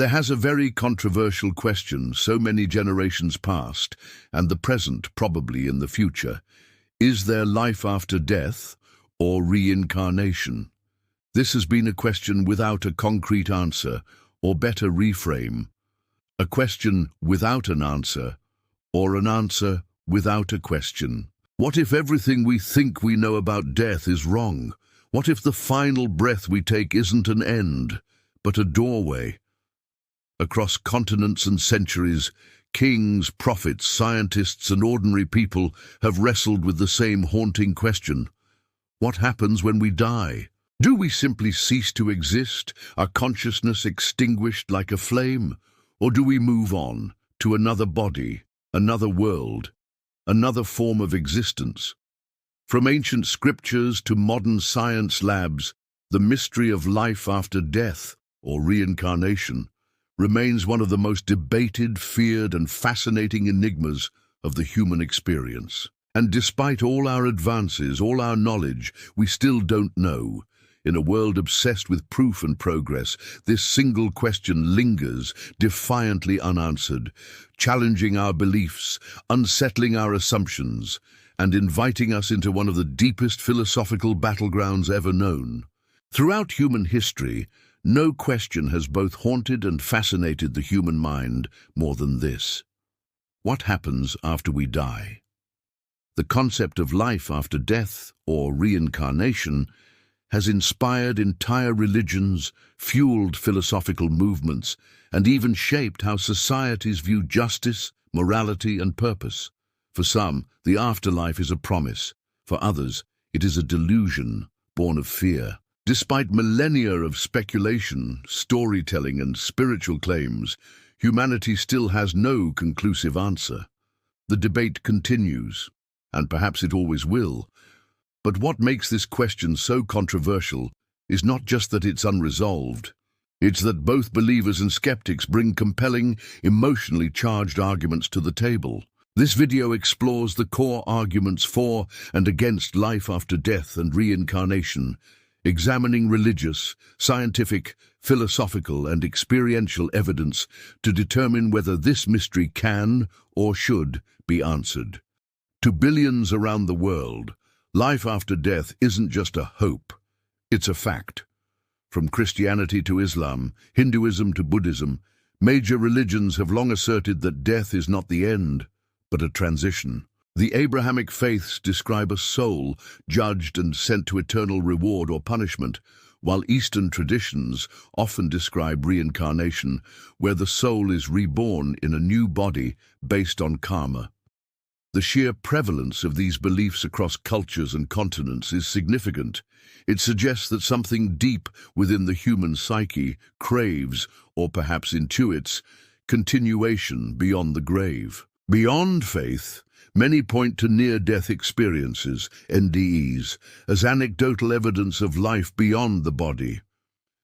There has a very controversial question so many generations past, and the present probably in the future. Is there life after death or reincarnation? This has been a question without a concrete answer, or better reframe, a question without an answer, or an answer without a question. What if everything we think we know about death is wrong? What if the final breath we take isn't an end, but a doorway? Across continents and centuries, kings, prophets, scientists, and ordinary people have wrestled with the same haunting question. What happens when we die? Do we simply cease to exist, our consciousness extinguished like a flame? Or do we move on to another body, another world, another form of existence? From ancient scriptures to modern science labs, the mystery of life after death, or reincarnation, remains one of the most debated, feared, and fascinating enigmas of the human experience. And despite all our advances, all our knowledge, we still don't know. In a world obsessed with proof and progress, this single question lingers, defiantly unanswered, challenging our beliefs, unsettling our assumptions, and inviting us into one of the deepest philosophical battlegrounds ever known. Throughout human history, no question has both haunted and fascinated the human mind more than this. What happens after we die? The concept of life after death, or reincarnation, has inspired entire religions, fueled philosophical movements, and even shaped how societies view justice, morality, and purpose. For some, the afterlife is a promise. For others, it is a delusion born of fear. Despite millennia of speculation, storytelling, and spiritual claims, humanity still has no conclusive answer. The debate continues, and perhaps it always will. But what makes this question so controversial is not just that it's unresolved. It's that both believers and skeptics bring compelling, emotionally charged arguments to the table. This video explores the core arguments for and against life after death and reincarnation, examining religious, scientific, philosophical, and experiential evidence to determine whether this mystery can or should be answered. To billions around the world, life after death isn't just a hope, it's a fact. From Christianity to Islam, Hinduism to Buddhism, major religions have long asserted that death is not the end, but a transition. The Abrahamic faiths describe a soul judged and sent to eternal reward or punishment, while Eastern traditions often describe reincarnation, where the soul is reborn in a new body based on karma. The sheer prevalence of these beliefs across cultures and continents is significant. It suggests that something deep within the human psyche craves, or perhaps intuits, continuation beyond the grave. Beyond faith, many point to near-death experiences, NDEs, as anecdotal evidence of life beyond the body.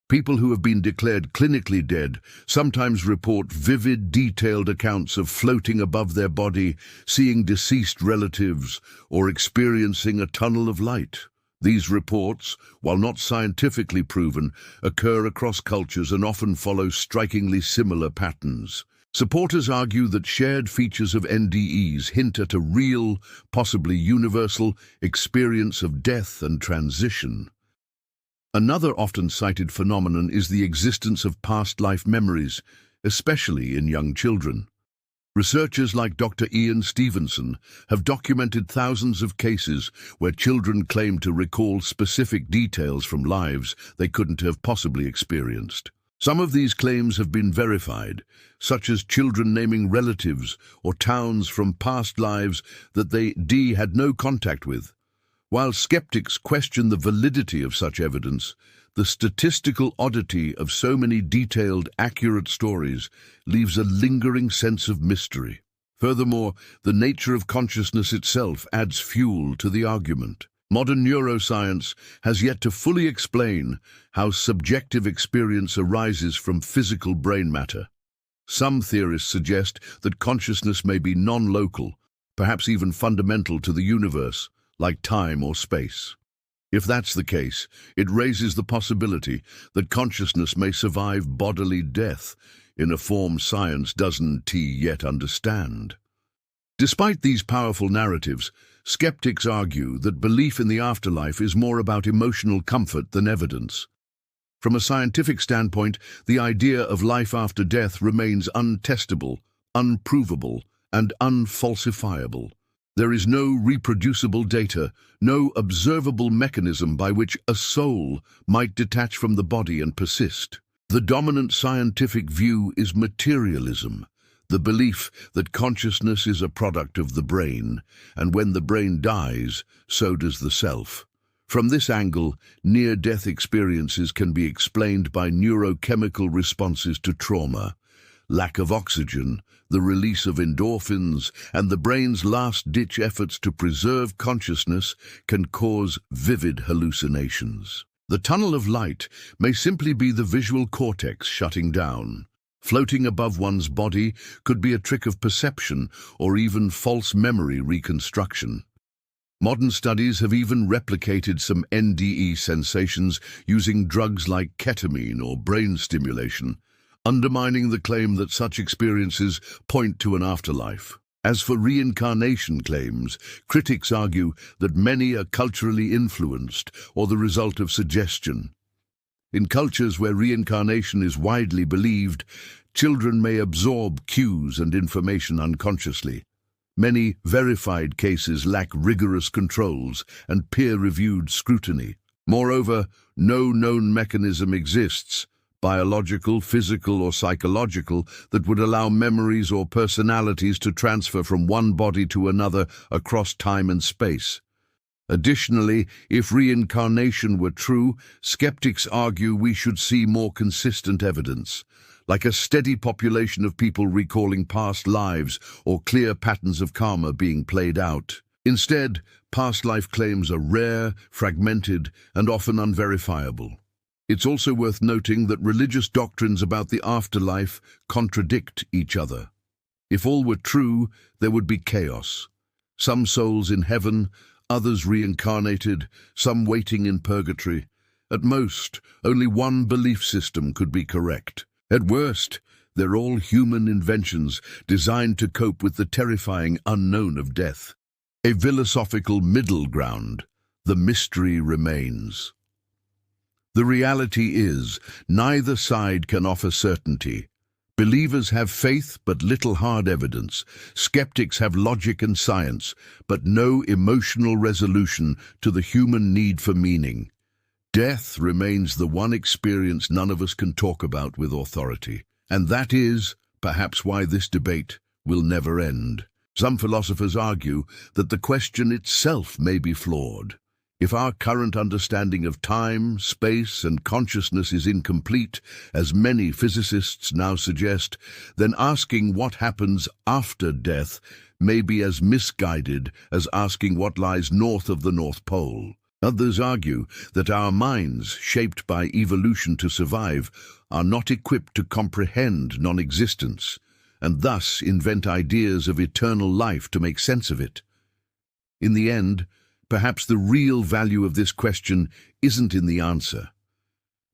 People who have been declared clinically dead sometimes report vivid, detailed accounts of floating above their body, seeing deceased relatives, or experiencing a tunnel of light. These reports, while not scientifically proven, occur across cultures and often follow strikingly similar patterns. Supporters argue that shared features of NDEs hint at a real, possibly universal, experience of death and transition. Another often cited phenomenon is the existence of past life memories, especially in young children. Researchers like Dr. Ian Stevenson have documented thousands of cases where children claim to recall specific details from lives they couldn't have possibly experienced. Some of these claims have been verified, such as children naming relatives or towns from past lives that they had no contact with. While skeptics question the validity of such evidence, the statistical oddity of so many detailed, accurate stories leaves a lingering sense of mystery. Furthermore, the nature of consciousness itself adds fuel to the argument. Modern neuroscience has yet to fully explain how subjective experience arises from physical brain matter. Some theorists suggest that consciousness may be non-local, perhaps even fundamental to the universe, like time or space. If that's the case, it raises the possibility that consciousness may survive bodily death, in a form science doesn't yet understand. Despite these powerful narratives, skeptics argue that belief in the afterlife is more about emotional comfort than evidence. From a scientific standpoint, the idea of life after death remains untestable, unprovable, and unfalsifiable. There is no reproducible data, no observable mechanism by which a soul might detach from the body and persist. The dominant scientific view is materialism, the belief that consciousness is a product of the brain, and when the brain dies, so does the self. From this angle, near-death experiences can be explained by neurochemical responses to trauma, lack of oxygen, the release of endorphins, and the brain's last-ditch efforts to preserve consciousness can cause vivid hallucinations. The tunnel of light may simply be the visual cortex shutting down. Floating above one's body could be a trick of perception or even false memory reconstruction. Modern studies have even replicated some NDE sensations using drugs like ketamine or brain stimulation, undermining the claim that such experiences point to an afterlife. As for reincarnation claims, critics argue that many are culturally influenced or the result of suggestion. In cultures where reincarnation is widely believed, children may absorb cues and information unconsciously. Many verified cases lack rigorous controls and peer-reviewed scrutiny. Moreover, no known mechanism exists, biological, physical, or psychological, that would allow memories or personalities to transfer from one body to another across time and space. Additionally, if reincarnation were true, skeptics argue we should see more consistent evidence, like a steady population of people recalling past lives or clear patterns of karma being played out. Instead, past life claims are rare, fragmented, and often unverifiable. It's also worth noting that religious doctrines about the afterlife contradict each other. If all were true, there would be chaos. Some souls in heaven, others reincarnated, some waiting in purgatory. At most, only one belief system could be correct. At worst, they're all human inventions designed to cope with the terrifying unknown of death. A philosophical middle ground, the mystery remains. The reality is, neither side can offer certainty. Believers have faith but little hard evidence. Skeptics have logic and science, but no emotional resolution to the human need for meaning. Death remains the one experience none of us can talk about with authority. And that is, perhaps, why this debate will never end. Some philosophers argue that the question itself may be flawed. If our current understanding of time, space, and consciousness is incomplete, as many physicists now suggest, then asking what happens after death may be as misguided as asking what lies north of the North Pole. Others argue that our minds, shaped by evolution to survive, are not equipped to comprehend non-existence, and thus invent ideas of eternal life to make sense of it. In the end, perhaps the real value of this question isn't in the answer,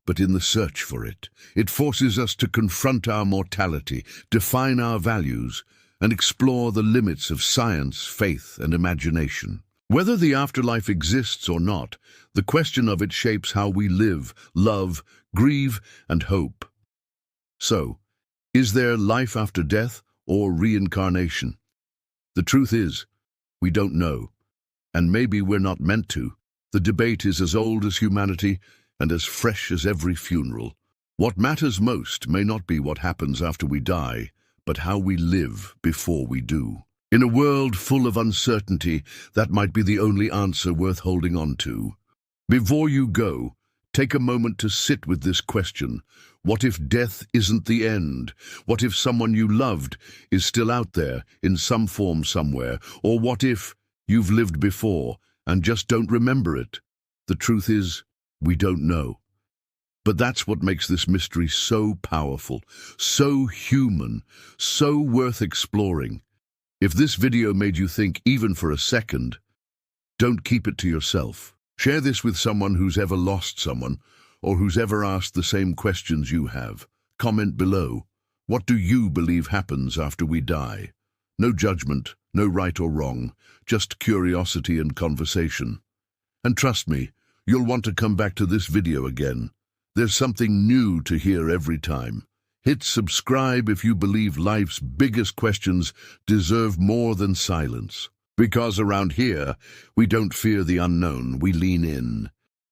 but in the search for it. It forces us to confront our mortality, define our values, and explore the limits of science, faith, and imagination. Whether the afterlife exists or not, the question of it shapes how we live, love, grieve, and hope. So, is there life after death or reincarnation? The truth is, we don't know. And maybe we're not meant to. The debate is as old as humanity and as fresh as every funeral. What matters most may not be what happens after we die, but how we live before we do. In a world full of uncertainty, that might be the only answer worth holding on to. Before you go, take a moment to sit with this question. What if death isn't the end? What if someone you loved is still out there in some form somewhere? Or what if you've lived before and just don't remember it? The truth is, we don't know. But that's what makes this mystery so powerful, so human, so worth exploring. If this video made you think even for a second, don't keep it to yourself. Share this with someone who's ever lost someone or who's ever asked the same questions you have. Comment below. What do you believe happens after we die? No judgment, no right or wrong, just curiosity and conversation. And trust me, you'll want to come back to this video again. There's something new to hear every time. Hit subscribe if you believe life's biggest questions deserve more than silence. Because around here, we don't fear the unknown, we lean in.